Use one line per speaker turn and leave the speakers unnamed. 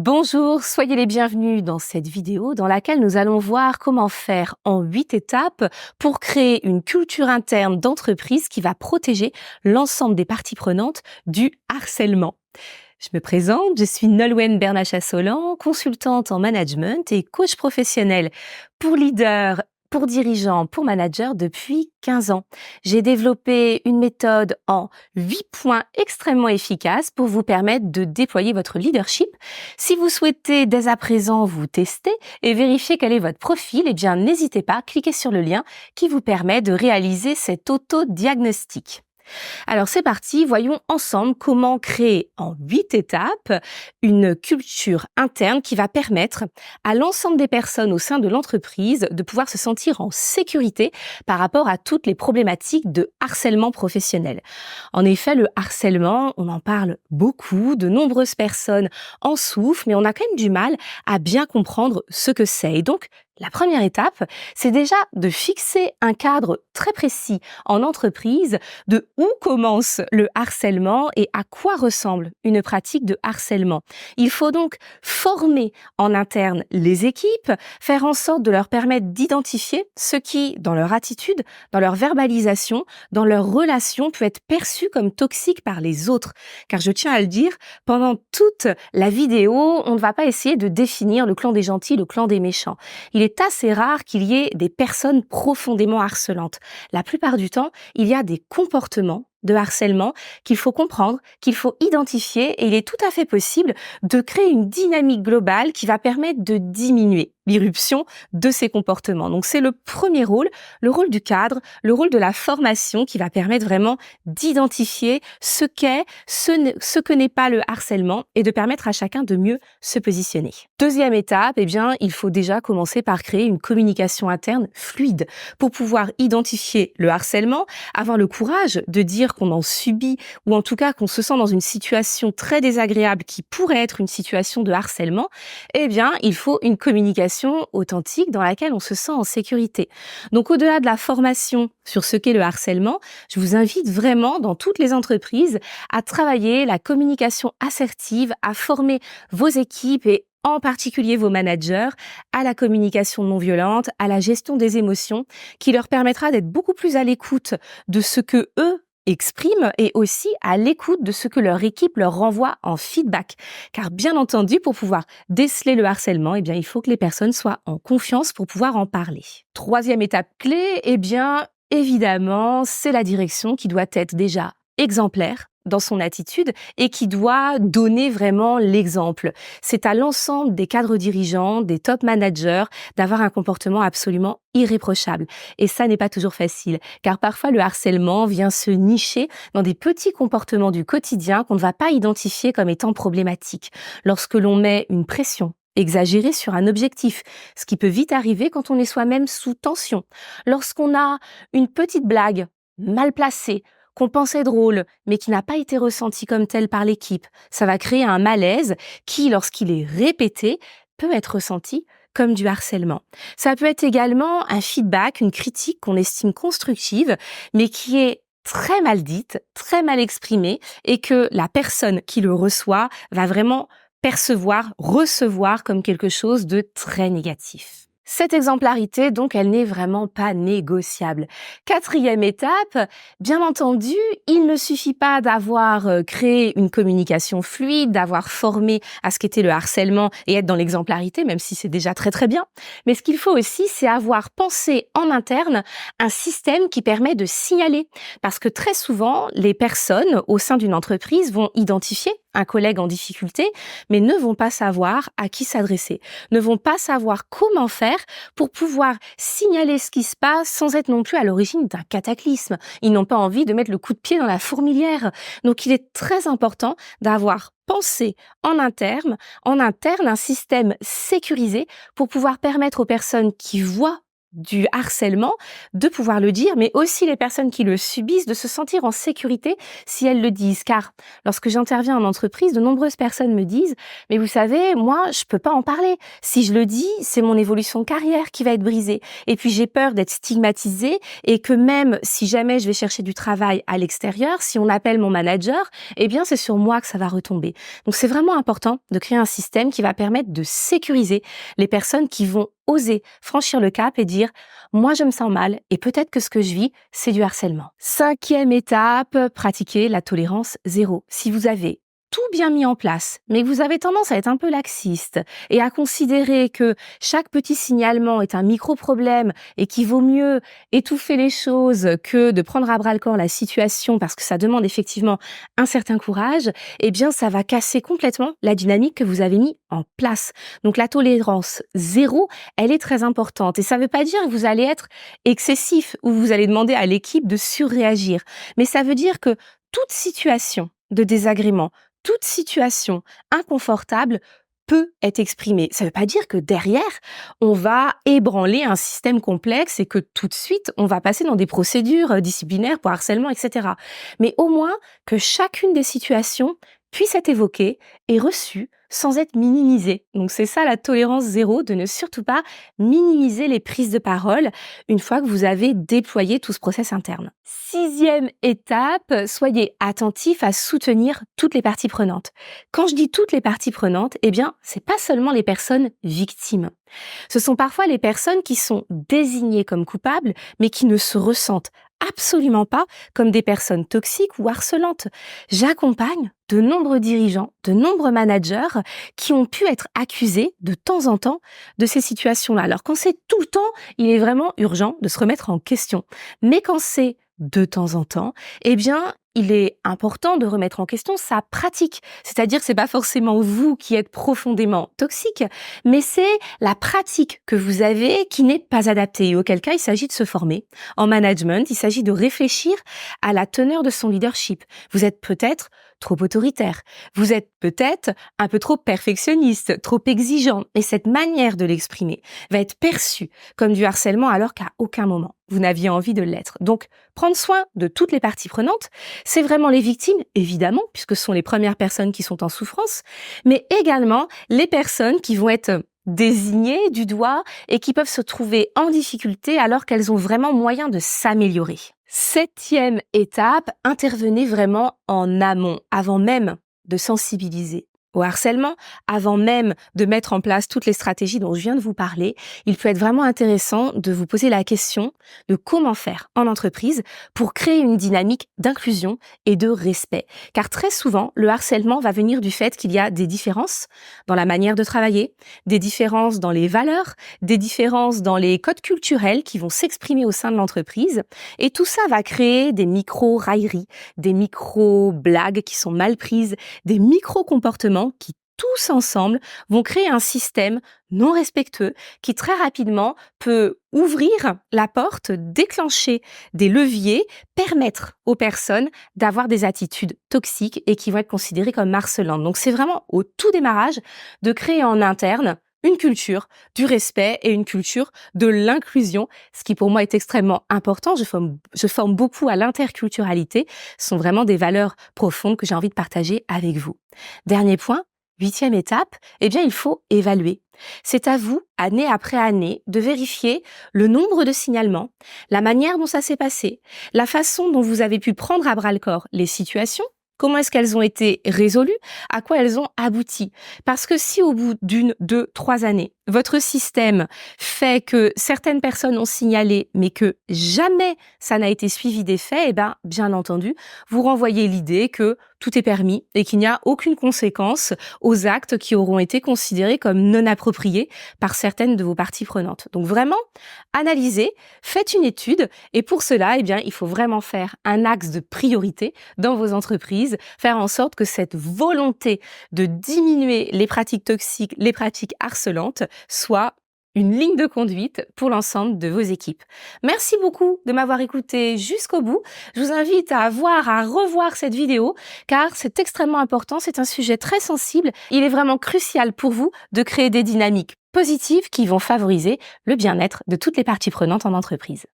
Bonjour, soyez les bienvenus dans cette vidéo dans laquelle nous allons voir comment faire en 8 étapes pour créer une culture interne d'entreprise qui va protéger l'ensemble des parties prenantes du harcèlement. Je me présente, je suis Nolwenn Bernachat-Solan, consultante en management et coach professionnel pour leaders, pour dirigeants, pour managers depuis 15 ans. J'ai développé une méthode en 8 points extrêmement efficaces pour vous permettre de déployer votre leadership. Si vous souhaitez dès à présent vous tester et vérifier quel est votre profil, eh bien n'hésitez pas, cliquez sur le lien qui vous permet de réaliser cet auto-diagnostic. Alors c'est parti, voyons ensemble comment créer en 8 étapes une culture interne qui va permettre à l'ensemble des personnes au sein de l'entreprise de pouvoir se sentir en sécurité par rapport à toutes les problématiques de harcèlement professionnel. En effet, le harcèlement, on en parle beaucoup, de nombreuses personnes en souffrent, mais on a quand même du mal à bien comprendre ce que c'est. Et donc, la première étape, c'est déjà de fixer un cadre très précis en entreprise de où commence le harcèlement et à quoi ressemble une pratique de harcèlement. Il faut donc former en interne les équipes, faire en sorte de leur permettre d'identifier ce qui, dans leur attitude, dans leur verbalisation, dans leur relation, peut être perçu comme toxique par les autres. Car je tiens à le dire, pendant toute la vidéo, on ne va pas essayer de définir le clan des gentils, le clan des méchants. Il est assez rare qu'il y ait des personnes profondément harcelantes. La plupart du temps, il y a des comportements de harcèlement qu'il faut comprendre, qu'il faut identifier, et il est tout à fait possible de créer une dynamique globale qui va permettre de diminuer l'irruption de ces comportements. Donc c'est le premier rôle, le rôle du cadre, le rôle de la formation qui va permettre vraiment d'identifier ce qu'est, ce que n'est pas le harcèlement et de permettre à chacun de mieux se positionner. Deuxième étape, eh bien, il faut déjà commencer par créer une communication interne fluide pour pouvoir identifier le harcèlement, avoir le courage de dire qu'on en subit ou en tout cas qu'on se sent dans une situation très désagréable qui pourrait être une situation de harcèlement. Eh bien, il faut une communication authentique dans laquelle on se sent en sécurité. Donc, au-delà de la formation sur ce qu'est le harcèlement, je vous invite vraiment dans toutes les entreprises à travailler la communication assertive, à former vos équipes et en particulier vos managers, à la communication non violente, à la gestion des émotions, qui leur permettra d'être beaucoup plus à l'écoute de ce que eux expriment et aussi à l'écoute de ce que leur équipe leur renvoie en feedback. Car bien entendu, pour pouvoir déceler le harcèlement, eh bien, il faut que les personnes soient en confiance pour pouvoir en parler. Troisième étape clé, eh bien, évidemment, c'est la direction qui doit être déjà exemplaire dans son attitude et qui doit donner vraiment l'exemple. C'est à l'ensemble des cadres dirigeants, des top managers, d'avoir un comportement absolument irréprochable. Et ça n'est pas toujours facile, car parfois le harcèlement vient se nicher dans des petits comportements du quotidien qu'on ne va pas identifier comme étant problématiques. Lorsque l'on met une pression exagérée sur un objectif, ce qui peut vite arriver quand on est soi-même sous tension. Lorsqu'on a une petite blague mal placée, qu'on pensait drôle, mais qui n'a pas été ressenti comme tel par l'équipe. Ça va créer un malaise qui, lorsqu'il est répété, peut être ressenti comme du harcèlement. Ça peut être également un feedback, une critique qu'on estime constructive, mais qui est très mal dite, très mal exprimée, et que la personne qui le reçoit va vraiment percevoir, recevoir comme quelque chose de très négatif. Cette exemplarité, donc, elle n'est vraiment pas négociable. Quatrième étape, bien entendu, il ne suffit pas d'avoir créé une communication fluide, d'avoir formé à ce qu'était le harcèlement et être dans l'exemplarité, même si c'est déjà très très bien. Mais ce qu'il faut aussi, c'est avoir pensé en interne un système qui permet de signaler. Parce que très souvent, les personnes au sein d'une entreprise vont identifier un collègue en difficulté, mais ne vont pas savoir à qui s'adresser, ne vont pas savoir comment faire pour pouvoir signaler ce qui se passe sans être non plus à l'origine d'un cataclysme. Ils n'ont pas envie de mettre le coup de pied dans la fourmilière. Donc il est très important d'avoir pensé en interne un système sécurisé pour pouvoir permettre aux personnes qui voient du harcèlement, de pouvoir le dire, mais aussi les personnes qui le subissent, de se sentir en sécurité si elles le disent. Car lorsque j'interviens en entreprise, de nombreuses personnes me disent « Mais vous savez, moi, je peux pas en parler. Si je le dis, c'est mon évolution de carrière qui va être brisée. Et puis j'ai peur d'être stigmatisée et que même si jamais je vais chercher du travail à l'extérieur, si on appelle mon manager, eh bien c'est sur moi que ça va retomber. » Donc c'est vraiment important de créer un système qui va permettre de sécuriser les personnes qui vont oser franchir le cap et dire « moi je me sens mal et peut-être que ce que je vis, c'est du harcèlement ». 5e étape, pratiquer la tolérance zéro. Si vous avez tout bien mis en place, mais que vous avez tendance à être un peu laxiste et à considérer que chaque petit signalement est un micro-problème et qu'il vaut mieux étouffer les choses que de prendre à bras-le-corps la situation parce que ça demande effectivement un certain courage, eh bien ça va casser complètement la dynamique que vous avez mis en place. Donc la tolérance zéro, elle est très importante et ça ne veut pas dire que vous allez être excessif ou vous allez demander à l'équipe de surréagir, mais ça veut dire que toute situation de désagrément, toute situation inconfortable peut être exprimée. Ça ne veut pas dire que derrière, on va ébranler un système complexe et que tout de suite, on va passer dans des procédures disciplinaires pour harcèlement, etc. Mais au moins que chacune des situations puisse être évoquée et reçue sans être minimisée. Donc c'est ça la tolérance zéro, de ne surtout pas minimiser les prises de parole une fois que vous avez déployé tout ce process interne. 6e étape, soyez attentif à soutenir toutes les parties prenantes. Quand je dis toutes les parties prenantes, eh bien, c'est pas seulement les personnes victimes. Ce sont parfois les personnes qui sont désignées comme coupables, mais qui ne se ressentent absolument pas comme des personnes toxiques ou harcelantes. J'accompagne de nombreux dirigeants, de nombreux managers qui ont pu être accusés de temps en temps de ces situations-là. Alors quand c'est tout le temps, il est vraiment urgent de se remettre en question. Mais quand c'est de temps en temps, eh bien, il est important de remettre en question sa pratique. C'est-à-dire que c'est pas forcément vous qui êtes profondément toxique, mais c'est la pratique que vous avez qui n'est pas adaptée. Et auquel cas, il s'agit de se former. En management, il s'agit de réfléchir à la teneur de son leadership. Vous êtes peut-être trop autoritaire. Vous êtes peut-être un peu trop perfectionniste, trop exigeant. Et cette manière de l'exprimer va être perçue comme du harcèlement alors qu'à aucun moment vous n'aviez envie de l'être. Donc, prendre soin de toutes les parties prenantes, c'est vraiment les victimes, évidemment, puisque ce sont les premières personnes qui sont en souffrance, mais également les personnes qui vont être désignées du doigt et qui peuvent se trouver en difficulté alors qu'elles ont vraiment moyen de s'améliorer. 7e étape, intervenez vraiment en amont, avant même de sensibiliser au harcèlement, avant même de mettre en place toutes les stratégies dont je viens de vous parler. Il peut être vraiment intéressant de vous poser la question de comment faire en entreprise pour créer une dynamique d'inclusion et de respect. Car très souvent, le harcèlement va venir du fait qu'il y a des différences dans la manière de travailler, des différences dans les valeurs, des différences dans les codes culturels qui vont s'exprimer au sein de l'entreprise. Et tout ça va créer des micro-railleries, des micro-blagues qui sont mal prises, des micro-comportements qui tous ensemble vont créer un système non respectueux qui très rapidement peut ouvrir la porte, déclencher des leviers, permettre aux personnes d'avoir des attitudes toxiques et qui vont être considérées comme harcelantes. Donc c'est vraiment au tout démarrage de créer en interne une culture du respect et une culture de l'inclusion, ce qui pour moi est extrêmement important. Je forme beaucoup à l'interculturalité. Ce sont vraiment des valeurs profondes que j'ai envie de partager avec vous. Dernier point, 8e étape, eh bien il faut évaluer. C'est à vous, année après année, de vérifier le nombre de signalements, la manière dont ça s'est passé, la façon dont vous avez pu prendre à bras-le-corps les situations, comment est-ce qu'elles ont été résolues, à quoi elles ont abouti. Parce que si au bout d'1, 2, 3 années, votre système fait que certaines personnes ont signalé, mais que jamais ça n'a été suivi des faits, eh ben, bien entendu, vous renvoyez l'idée que tout est permis et qu'il n'y a aucune conséquence aux actes qui auront été considérés comme non appropriés par certaines de vos parties prenantes. Donc vraiment, analysez, faites une étude et pour cela, eh bien, il faut vraiment faire un axe de priorité dans vos entreprises, faire en sorte que cette volonté de diminuer les pratiques toxiques, les pratiques harcelantes, soit une ligne de conduite pour l'ensemble de vos équipes. Merci beaucoup de m'avoir écouté jusqu'au bout. Je vous invite à revoir cette vidéo car c'est extrêmement important, c'est un sujet très sensible. Il est vraiment crucial pour vous de créer des dynamiques positives qui vont favoriser le bien-être de toutes les parties prenantes en entreprise.